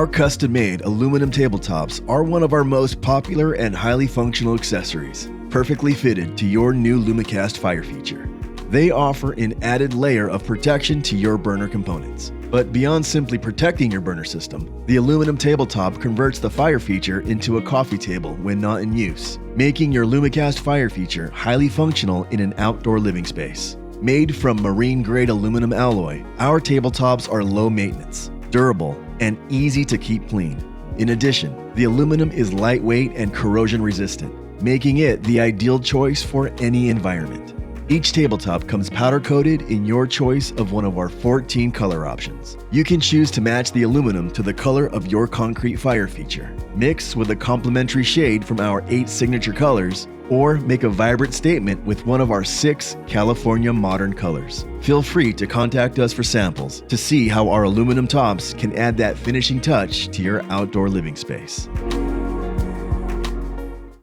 Our custom-made aluminum tabletops are one of our most popular and highly functional accessories, perfectly fitted to your new Lumacast fire feature. They offer an added layer of protection to your burner components. But beyond simply protecting your burner system, the aluminum tabletop converts the fire feature into a coffee table when not in use, making your Lumacast fire feature highly functional in an outdoor living space. Made from marine-grade aluminum alloy, our tabletops are low maintenance, durable, and easy to keep clean. In addition, the aluminum is lightweight and corrosion-resistant, making it the ideal choice for any environment. Each tabletop comes powder-coated in your choice of one of our 14 color options. You can choose to match the aluminum to the color of your concrete fire feature, mix with a complementary shade from our 8 signature colors, or make a vibrant statement with one of our 6 California modern colors. Feel free to contact us for samples to see how our aluminum tops can add that finishing touch to your outdoor living space.